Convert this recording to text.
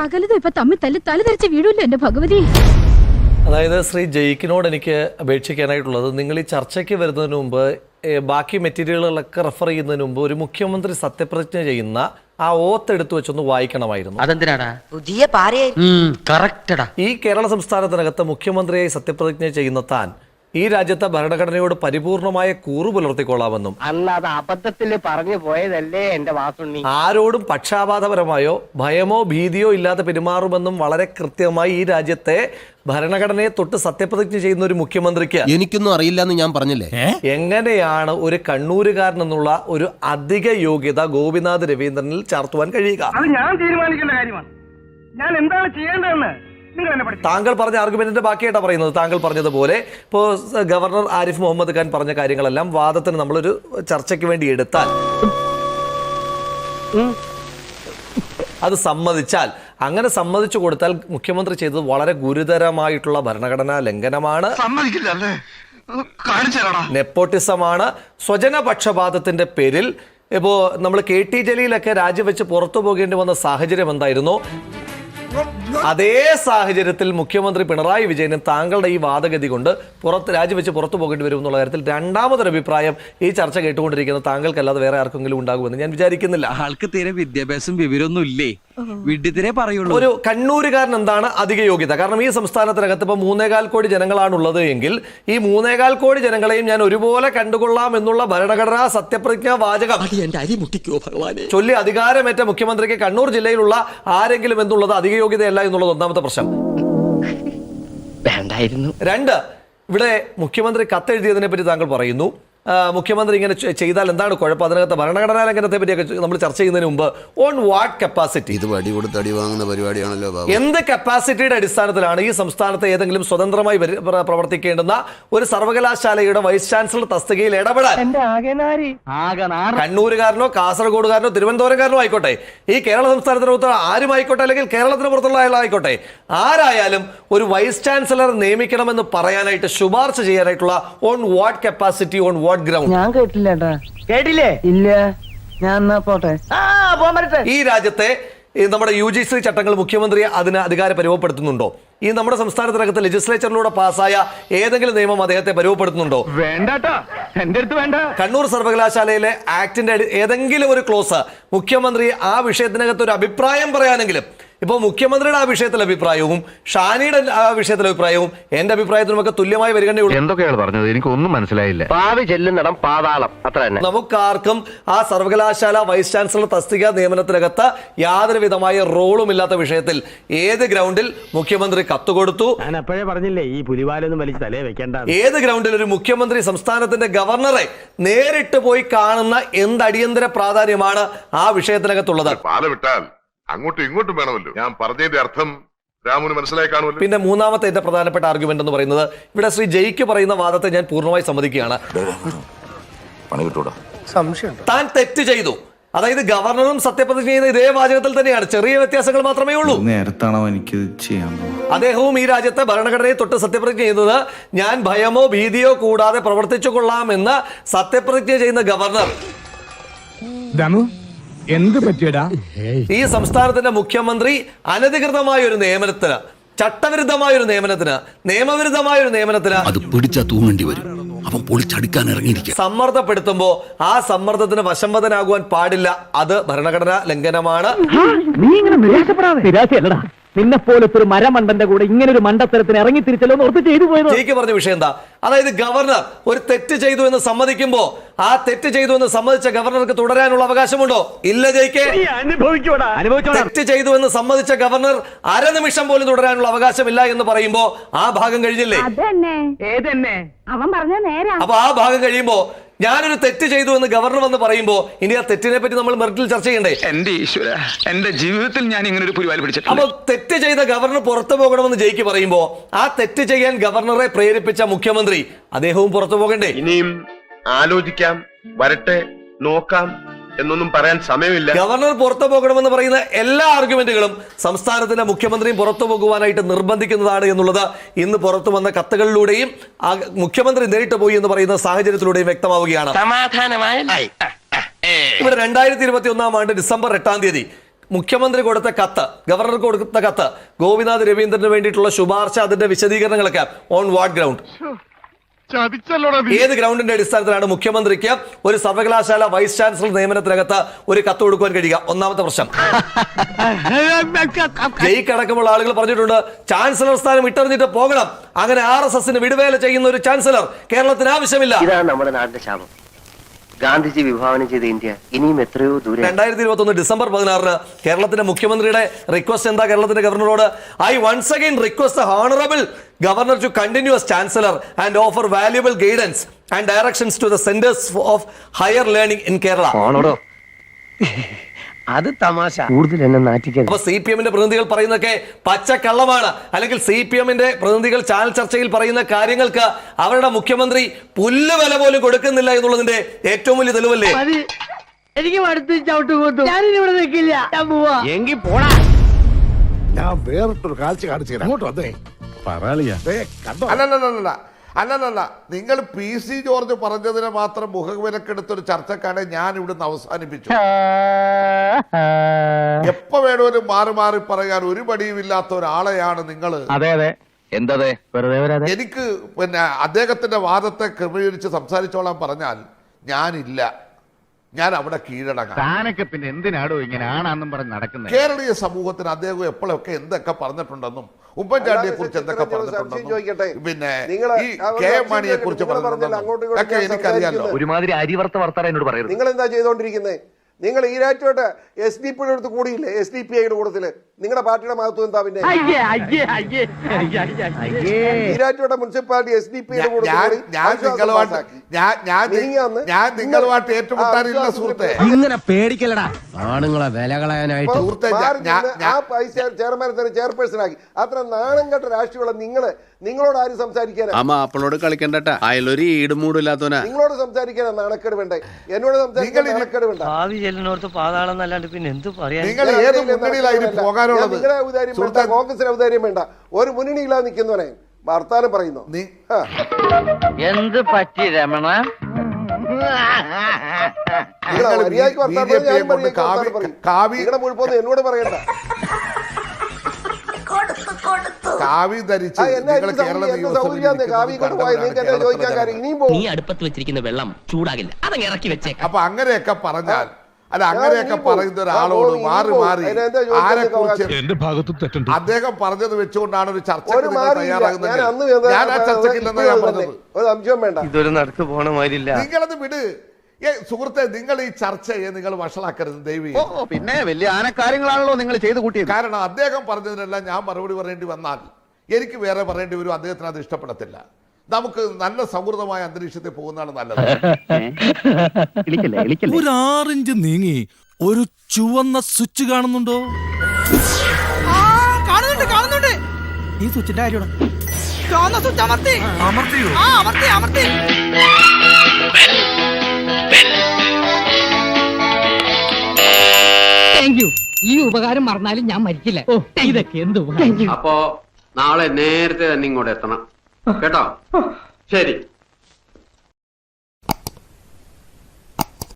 സകലതും ഇപ്പൊ തമ്മിൽ തലതെറിച്ച് വീഴൂല്ലോ എന്റെ ഭഗവതി. അതായത് ശ്രീ ജയിക്കിനോട് എനിക്ക് അപേക്ഷിക്കാനായിട്ടുള്ളത്, നിങ്ങൾ ഈ ചർച്ചയ്ക്ക് വരുന്നതിന് മുമ്പ് ബാക്കി മെറ്റീരിയലുകളൊക്കെ റെഫർ ചെയ്യുന്നതിന് മുമ്പ് ഒരു മുഖ്യമന്ത്രി സത്യപ്രതിജ്ഞ ചെയ്യുന്ന ആ ഓത്ത് എടുത്തു വെച്ചൊന്ന് വായിക്കണമായിരുന്നു. അതെന്തിനാടാ? പുതിയ കറക്റ്റടാ. ഈ കേരള സംസ്ഥാനത്തിനകത്ത് മുഖ്യമന്ത്രിയായി സത്യപ്രതിജ്ഞ ചെയ്യുന്ന താൻ ഈ രാജ്യത്തെ ഭരണഘടനയോട് പരിപൂർണമായ കൂറു പുലർത്തിക്കൊള്ളാമെന്നും അന്ന് അത് അബദ്ധത്തിൽ പറഞ്ഞു പോയതല്ലേ എന്റെ വാസുണ്ണി, ആരോടും പക്ഷാപാതപരമായോ ഭയമോ ഭീതിയോ ഇല്ലാതെ പെരുമാറുമെന്നും വളരെ കൃത്യമായി ഈ രാജ്യത്തെ ഭരണഘടനയെ തൊട്ട് സത്യപ്രതിജ്ഞ ചെയ്യുന്ന ഒരു മുഖ്യമന്ത്രിക്ക് എനിക്കൊന്നും അറിയില്ല എന്ന് ഞാൻ പറഞ്ഞില്ലേ, എങ്ങനെയാണ് ഒരു കണ്ണൂരുകാരൻ എന്നുള്ള ഒരു അധിക യോഗ്യത ഗോപിനാഥ് രവീന്ദ്രനിൽ ചാർത്തുവാൻ കഴിയുക? അത് ഞാൻ തീരുമാനിക്കേണ്ട കാര്യമാണ്. ഞാൻ എന്താണ് ചെയ്യേണ്ടതെന്ന് താങ്കൾ പറഞ്ഞ ആർഗ്യുമെന്റിന്റെ ബാക്കിയായിട്ടാണ് പറയുന്നത്. താങ്കൾ പറഞ്ഞതുപോലെ ഇപ്പോൾ ഗവർണർ ആരിഫ് മുഹമ്മദ് ഖാൻ പറഞ്ഞ കാര്യങ്ങളെല്ലാം വാദത്തിന് നമ്മളൊരു ചർച്ചയ്ക്ക് വേണ്ടി എടുത്താൽ, അത് സമ്മതിച്ചാൽ, അങ്ങനെ സമ്മതിച്ചു കൊടുത്താൽ മുഖ്യമന്ത്രി ചെയ്തത് വളരെ ഗുരുതരമായിട്ടുള്ള ഭരണഘടനാ ലംഘനമാണ്, നെപ്പോട്ടിസമാണ്, സ്വജനപക്ഷപാതത്തിന്റെ പേരിൽ ഇപ്പോൾ നമ്മൾ KT ജലീലൊക്കെ രാജിവെച്ച് പുറത്തു പോകേണ്ടി വന്ന സാഹചര്യം എന്തായിരുന്നു? അതേ സാഹചര്യത്തിൽ മുഖ്യമന്ത്രി പിണറായി വിജയനും താങ്കളുടെ ഈ വാദഗതി കൊണ്ട് രാജിവെച്ച് പുറത്തു പോകേണ്ടി വരും എന്നുള്ള കാര്യത്തിൽ രണ്ടാമതൊരു അഭിപ്രായം ഈ ചർച്ച കേട്ടുകൊണ്ടിരിക്കുന്ന താങ്കൾക്കല്ലാതെ വേറെ ആർക്കെങ്കിലും ഉണ്ടാകുമെന്ന് ഞാൻ വിചാരിക്കുന്നില്ല. ആൾക്ക് തീരെ വിദ്യാഭ്യാസം വിവരമൊന്നും ഇല്ലേ, വിഡ്ഢിത്തിരെ പറയുള്ളൂ. ഒരു കണ്ണൂരുകാരൻ എന്താണ് അധിക യോഗ്യത? കാരണം ഈ സംസ്ഥാനത്തിനകത്ത് ഇപ്പൊ 3.25 കോടി ജനങ്ങളാണുള്ളത് എങ്കിൽ ഈ 3.25 കോടി ജനങ്ങളെയും ഞാൻ ഒരുപോലെ കണ്ടുകൊള്ളാം എന്നുള്ള ഭരണഘടനാ സത്യപ്രതിജ്ഞാ വാചകം ചൊല്ലി അധികാരമേറ്റ മുഖ്യമന്ത്രിക്ക് കണ്ണൂർ ജില്ലയിലുള്ള ആരെങ്കിലും എന്നുള്ളത് അധിക യോഗ്യതയല്ല എന്നുള്ളത് ഒന്നാമത്തെ പ്രശ്നം. രണ്ട്, ഇവിടെ മുഖ്യമന്ത്രി കത്തെഴുതിയതിനെ പറ്റി താങ്കൾ പറയുന്നു. മുഖ്യമന്ത്രി ഇങ്ങനെ ചെയ്താൽ എന്താണ് കുഴപ്പം? അതിനകത്ത് ഭരണഘടനാ ലംഘനത്തെ പറ്റിയൊക്കെ നമ്മൾ ചർച്ച ചെയ്യുന്നതിന് മുമ്പ് ഓൺ വാട്ട് കപ്പാസിറ്റി, ഇത് വടി കൊടുത്ത് അടി വാങ്ങുന്ന പരിപാടിയാണല്ലോ. എന്ത് കപ്പാസിറ്റിയുടെ അടിസ്ഥാനത്തിലാണ് ഈ സംസ്ഥാനത്തെ ഏതെങ്കിലും സ്വതന്ത്രമായി പ്രവർത്തിക്കേണ്ടുന്ന ഒരു സർവകലാശാലയുടെ വൈസ് ചാൻസലർ തസ്തികയിൽ ഇടപെടാൻ കണ്ണൂരുകാരനോ കാസർഗോഡുകാരനോ തിരുവനന്തപുരംകാരനോ ആയിക്കോട്ടെ, ഈ കേരള സംസ്ഥാനത്തിന് ആരും ആയിക്കോട്ടെ, അല്ലെങ്കിൽ കേരളത്തിന് പുറത്തുള്ള ആളായിക്കോട്ടെ, ആരായാലും ഒരു വൈസ് ചാൻസലർ നിയമിക്കണമെന്ന് പറയാനായിട്ട് ശുപാർശ ചെയ്യാനായിട്ടുള്ള on what capacity, on what ground? ഞാൻ കേട്ടില്ല. കേട്ടില്ലേ? ഇല്ല. ഞാൻ പോട്ടെ. ഈ രാജ്യത്തെ നമ്മുടെ UGC ചട്ടങ്ങൾ മുഖ്യമന്ത്രി അതിന് അധികാരം പരുവപ്പെടുത്തുന്നുണ്ടോ? ഈ നമ്മുടെ സംസ്ഥാനത്തിനകത്ത് ലെജിസ്ലേച്ചറിലൂടെ പാസ്സായ ഏതെങ്കിലും നിയമം അദ്ദേഹത്തെ പരുവപ്പെടുത്തുന്നുണ്ടോ? വേണ്ടാ, എന്റെ അടുത്ത് വേണ്ട. കണ്ണൂർ സർവകലാശാലയിലെ ആക്ടിന്റെ ഏതെങ്കിലും ഒരു ക്ലോസ് മുഖ്യമന്ത്രി ആ വിഷയത്തിനകത്ത് ഒരു അഭിപ്രായം പറയാനെങ്കിലും, ഇപ്പൊ മുഖ്യമന്ത്രിയുടെ ആ വിഷയത്തിലെ അഭിപ്രായവും ഷാനിയുടെ ആ വിഷയത്തിലെ അഭിപ്രായവും എന്റെ അഭിപ്രായത്തിനുമൊക്കെ തുല്യമായി വരികയുള്ളൂ. എന്തൊക്കെയാണ് പറഞ്ഞത്? എനിക്കൊന്നും മനസ്സിലായില്ല. പാവി ചെല്ലുന്നിടം പാതാളം, അത്ര തന്നെ. നമുക്കാർക്കും ആ സർവകലാശാല വൈസ് ചാൻസലർ തസ്തിക നിയമനത്തിനകത്ത് യാതൊരു വിധമായ റോളും ഇല്ലാത്ത വിഷയത്തിൽ ഏത് ഗ്രൗണ്ടിൽ മുഖ്യമന്ത്രി കത്ത് കൊടുത്തു? ഞാൻ അപ്പോഴേ പറഞ്ഞില്ലേ, ഈ പുലിവാലൊന്നും വലിച്ച് തലേ വെക്കേണ്ട. ഏത് ഗ്രൗണ്ടിൽ ഒരു മുഖ്യമന്ത്രി സംസ്ഥാനത്തിന്റെ ഗവർണറെ നേരിട്ട് പോയി കാണുന്ന എന്ത് അടിയന്തര പ്രാധാന്യമാണ് ആ വിഷയത്തിനകത്തുള്ളത്? അങ്ങോട്ടും ഇങ്ങോട്ടും വേണമല്ലോ. ഞാൻ പറഞ്ഞതിന്റെ അർത്ഥം രാമുന് മനസ്സിലായി കാണുമല്ലോ. പിന്നെ മൂന്നാമത്തെ എന്റെ പ്രധാനപ്പെട്ട ആർഗ്യുമെന്റ് എന്ന് പറയുന്നത്, ഇവിടെ ശ്രീ ജയിക്ക് പറയുന്ന വാദത്തെ ഞാൻ പൂർണ്ണമായി സമ്മതിക്കുകയാണ്. താൻ തെറ്റ് ചെയ്തു, അതായത് ഗവർണറും സത്യപ്രതിജ്ഞ ചെയ്യുന്ന ഇതേ വാചകത്തിൽ തന്നെയാണ്, ചെറിയ വ്യത്യാസങ്ങൾ മാത്രമേ ഉള്ളൂ. നേരത്താണോ എനിക്ക് ചെയ്യാൻ? അദ്ദേഹവും ഈ രാജ്യത്തെ ഭരണഘടനയെ തൊട്ട് സത്യപ്രതിജ്ഞ ചെയ്യുന്നത് ഞാൻ ഭയമോ ഭീതിയോ കൂടാതെ പ്രവർത്തിച്ചു കൊള്ളാമെന്ന് സത്യപ്രതിജ്ഞ ചെയ്യുന്ന ഗവർണർ എന്ത് പറ്റിയടാ? ഈ സംസ്ഥാനത്തിന്റെ മുഖ്യമന്ത്രി അനധികൃതമായ ഒരു നിയമനത്തിന്, ചട്ടവിരുദ്ധമായ ഒരു നിയമനത്തിന്, നിയമവിരുദ്ധമായ ഒരു നിയമനത്തിന് അത് പിടിച്ചാ തൂങ്ങേണ്ടി വരും. അവൻ പൊളിച്ചടുക്കാൻ ഇറങ്ങിയിരിക്കും. സമ്മർദ്ദപ്പെടുത്തുമ്പോ ആ സമ്മർദ്ദത്തിന് വശംവദനാകുവാൻ പാടില്ല. അത് ഭരണഘടനാ ലംഘനമാണ്. നീ ഇങ്ങനെ നിരാശയല്ലടാ, നിന്നെ പോലത്തെ ഒരു മരമണ്ടന്റെ കൂടെ ഇങ്ങനെ ഒരു മണ്ടത്തരത്തിന് ഇറങ്ങി തിരിച്ചല്ലോ ഓർത്ത് ചെയ്തു പോയത്. ജയിക്ക് പറഞ്ഞ വിഷയം എന്താ? അതായത് ഗവർണർ ഒരു തെറ്റ് ചെയ്തു എന്ന് സമ്മതിക്കുമ്പോ ആ തെറ്റ് ചെയ്തു എന്ന് സമ്മതിച്ച ഗവർണർക്ക് തുടരാനുള്ള അവകാശമുണ്ടോ? ഇല്ല ജയിക്ക്. തെറ്റ് ചെയ്തു എന്ന് സമ്മതിച്ച ഗവർണർ അരനിമിഷം പോലും തുടരാനുള്ള അവകാശമില്ല എന്ന് പറയുമ്പോ ആ ഭാഗം കഴിഞ്ഞില്ലേ? അവൻ പറഞ്ഞ നേരാ. അപ്പൊ ആ ഭാഗം കഴിയുമ്പോ ഞാനൊരു തെറ്റ് ചെയ്തു എന്ന് ഗവർണർ വന്ന് പറയുമ്പോ ഇനി ആ തെറ്റിനെ പറ്റി നമ്മൾ മെറിറ്റിൽ ചർച്ച ചെയ്യണ്ടേ? എന്റെ ഈശ്വര, എന്റെ ജീവിതത്തിൽ ഞാൻ ഇങ്ങനെ ഒരു പുലിവാൽ പിടിച്ചിട്ടില്ല. അപ്പൊ തെറ്റ് ചെയ്ത ഗവർണർ പുറത്തു പോകണമെന്ന് ജയിക്ക് പറയുമ്പോ ആ തെറ്റ് ചെയ്യാൻ ഗവർണറെ പ്രേരിപ്പിച്ച മുഖ്യമന്ത്രി അദ്ദേഹവും പുറത്തു പോകണ്ടേ? ഇനിയും ആലോചിക്കാം, വരട്ടെ, നോക്കാം എന്നൊന്നും പറയാൻ സമയമില്ല. ഗവർണർ പുറത്തു പോകണമെന്ന് പറയുന്ന എല്ലാ ആർഗ്യുമെന്റുകളും സംസ്ഥാനത്തിന്റെ മുഖ്യമന്ത്രിയും പുറത്തു പോകുവാനായിട്ട് നിർബന്ധിക്കുന്നതാണ് എന്നുള്ളത് ഇന്ന് പുറത്തു വന്ന കത്തുകളിലൂടെയും മുഖ്യമന്ത്രി നേരിട്ട് പോയി എന്ന് പറയുന്ന സാഹചര്യത്തിലൂടെയും വ്യക്തമാവുകയാണ്. ഇവിടെ 2021 ഡിസംബർ 8 മുഖ്യമന്ത്രി കൊടുത്ത കത്ത്, ഗവർണർക്ക് കൊടുത്ത കത്ത്, ഗോപിനാഥ് രവീന്ദ്രന് വേണ്ടിയിട്ടുള്ള ശുപാർശ, അതിന്റെ വിശദീകരണങ്ങളൊക്കെ ഓൺ വാട്ട് ഗ്രൗണ്ട്? ഏത് ഗ്രൗണ്ടിന്റെ അടിസ്ഥാനത്തിലാണ് മുഖ്യമന്ത്രിക്ക് ഒരു സർവകലാശാല വൈസ് ചാൻസലർ നിയമനത്തിനകത്ത് ഒരു കത്ത് കൊടുക്കുവാൻ കഴിയുക? ഒന്നാമത്തെ പ്രശ്നം. ജയിക്കടക്കമുള്ള ആളുകൾ പറഞ്ഞിട്ടുണ്ട് ചാൻസലർ സ്ഥാനം വിട്ടെറിഞ്ഞിട്ട് പോകണം. അങ്ങനെ RSSന് വിടുവേല ചെയ്യുന്ന ഒരു ചാൻസലർ കേരളത്തിന് ആവശ്യമില്ല. ഇതാണ് നമ്മുടെ നാടിന്റെ ശാപം. ഗാന്ധിജി വിഭാവനം ചെയ്ത ഇന്ത്യ ഇനിയും എത്രയോ ദൂരെ. 2021 ഡിസംബർ 16 കേരളത്തിന്റെ മുഖ്യമന്ത്രിയുടെ റിക്വസ്റ്റ് എന്താ കേരളത്തിന്റെ ഗവർണറോട്? I once again request the honourable governor to continue as chancellor and offer valuable guidance and directions to the centers of higher learning in Kerala. അത് തമാശ. കൂടുതൽ എന്നെ നാറ്റിക്കരുത്. അപ്പൊ CPMന്റെ പ്രതിനിധികൾ പറയുന്നതൊക്കെ പച്ചക്കള്ളമാണ്. അല്ലെങ്കിൽ CPMന്റെ പ്രതിനിധികൾ ചാനൽ ചർച്ചയിൽ പറയുന്ന കാര്യങ്ങൾക്ക് അവരുടെ മുഖ്യമന്ത്രി പുല്ല് വില പോലും കൊടുക്കുന്നില്ല എന്നുള്ളതിന്റെ ഏറ്റവും വലിയ തെളിവല്ലേ? എനിക്ക് മടുത്ത് ചവിട്ടുകൊണ്ടു. ഞാനിവിടെ നിൽക്കില്ല, ഞാൻ പോവാ. എങ്കിൽ പോടാ. ഞാൻ വേറിട്ടൊരു കാഴ്ച കാണിച്ചു അങ്ങോട്ട് വന്നേ അല്ലല്ല, നിങ്ങൾ PC ജോർജ് പറഞ്ഞതിനെ മാത്രം മുഖവിലക്കെടുത്തൊരു ചർച്ചക്കാണ് ഞാൻ ഇവിടുന്ന് അവസാനിപ്പിച്ചു. എപ്പോ വേണോലും മാറി മാറി പറയാൻ ഒരു മടിയുമില്ലാത്ത ഒരാളെയാണ് നിങ്ങൾ. അതെ അതെ, എന്തതെ വെറുതെ എനിക്ക് പിന്നെ അദ്ദേഹത്തിന്റെ വാദത്തെ ക്രമീകരിച്ച് സംസാരിച്ചോളാൻ പറഞ്ഞാൽ ഞാനില്ല, ഞാൻ അവിടെ കീഴടങ്ങാം. താനൊക്കെ പിന്നെ എന്തിനാടോ ഇങ്ങനെ ആണാന്നും പറഞ്ഞ് നടക്കുന്നത്? കേരളീയ സമൂഹത്തിന് അദ്ദേഹം എപ്പോഴൊക്കെ എന്തൊക്കെ പറഞ്ഞിട്ടുണ്ടെന്നും ഉമ്മൻചാണ്ടിയെ കുറിച്ച് എന്തൊക്കെ പറഞ്ഞിട്ടുണ്ടെന്നും പിന്നെ ഈ കെ മാണിയെ കുറിച്ച് പറഞ്ഞിട്ടുണ്ടെന്നും ഒക്കെ എനിക്കറിയാലോ. ഒരുമാതിരി അരിവർത്ത വർത്താനം എന്നോട് പറയുന്നത്. നിങ്ങൾ എന്താ ചെയ്തോണ്ടിരിക്കുന്നത്? നിങ്ങൾ ഈരാറ്റോട്ട് SDP അടുത്ത് കൂടിയില്ലേ? SDPIയുടെ കൂട്ടത്തില് നിങ്ങളുടെ പാർട്ടിയുടെ മഹത്വം എന്താ? പിന്നെ ഈരാറ്റോട്ടെ മുനിസിപ്പാലിറ്റി SDPIയുടെ ഞാൻ നിങ്ങളുമായിട്ട് ഏറ്റുമുട്ടാനില്ല സുഹൃത്തെ. ഇങ്ങനെ പേടിക്കലടാ ആണുങ്ങളെ വില കളയാനായിട്ട്. ആ പൈസ ചെയർമാനെ തന്നെ ചെയർപേഴ്സൺ ആക്കി. അത്ര നാണം കെട്ട രാഷ്ട്രീയമുള്ള നിങ്ങളോട് ആരും സംസാരിക്കാനാ? അപ്പോളോട് കളിക്കണ്ടട്ടാ, അയലൊരു ഈടുമൂടില്ലാത്തവനാ. നിങ്ങളോട് സംസാരിക്കാനാ നാണക്കേട് വേണ്ടേ? എന്നോട് സംസാരിക്കാൻ നാണക്കേട് വേണ്ട. പാതാളം നല്ലാണ്ട് പിന്നെ എന്ത് പറയാ? നിങ്ങൾ ഏത് മുന്നണിയിലായിരുന്നു പോകാനുള്ളത്? നിങ്ങളുടെ ഔദാര്യം വേണ്ട, കോൺഗ്രസിന്റെ ഔദാര്യം വേണ്ട. ഒരു മുന്നണിയില്ലാതെ നിൽക്കുന്നവനെ വർത്താനം പറയുന്നു. എന്ത് പറ്റി രമണ? എന്നോട് പറയണ്ട. കാവി ധരിച്ച് നീ അടുപ്പത്ത് വെച്ചിരിക്കുന്ന വെള്ളം ചൂടാകില്ല, അതങ്ങ് ഇറക്കി വെച്ചേക്കാം. അപ്പൊ അങ്ങനെയൊക്കെ പറഞ്ഞാൽ അല്ല, അങ്ങനെയൊക്കെ പറയുന്ന ഒരാളോട് മാറി മാറി ആരെ കുറിച്ച് എന്റെ ഭാഗത്ത് തെറ്റുണ്ട്. അദ്ദേഹം പറഞ്ഞത് വെച്ചുകൊണ്ടാണ് ഒരു ചർച്ചയ്ക്ക് തയ്യാറാകുന്നത്. ഞാൻ ആ ചർച്ചയ്ക്കില്ലെന്ന് ഞാൻ പറഞ്ഞത്. ഒരു സംശയം വേണ്ട. ഇതൊരു നടക്ക് പോണ മാതിരില്ല. നിങ്ങളത് വിട് സുഹൃത്തെ. നിങ്ങൾ ഈ ചർച്ചയെ നിങ്ങൾ വഷളാക്കരുത് ദൈവം. പിന്നെ വലിയ ആനക്കാര്യങ്ങളാണല്ലോ നിങ്ങൾ ചെയ്ത് കൂട്ടിയത്. കാരണം അദ്ദേഹം പറഞ്ഞതിനെല്ലാം ഞാൻ മറുപടി പറയേണ്ടി വന്നാൽ എനിക്ക് വേറെ പറയേണ്ടി വരും. അദ്ദേഹത്തിന് അത് ഇഷ്ടപ്പെടത്തില്ല. നമുക്ക് നല്ല സൗഹൃദമായ അന്തരീക്ഷത്തിൽ പോകുന്നതാണ് നല്ലത്. ഒരു 6 ഇഞ്ച് നീങ്ങി ഒരു ചുവന്ന സ്വിച്ച് കാണുന്നുണ്ടോ? കാണുന്നുണ്ട്. ഈ സ്വിച്ചിന്റെ കാര്യമാണ്. ഈ ഉപകാരം മറന്നാലും ഞാൻ മരിക്കില്ല. ഇതൊക്കെ എന്ത് അപ്പോ നാളെ നേരത്തെ തന്നെ ഇങ്ങോട്ട് എത്തണം കേട്ടോ? ശരി.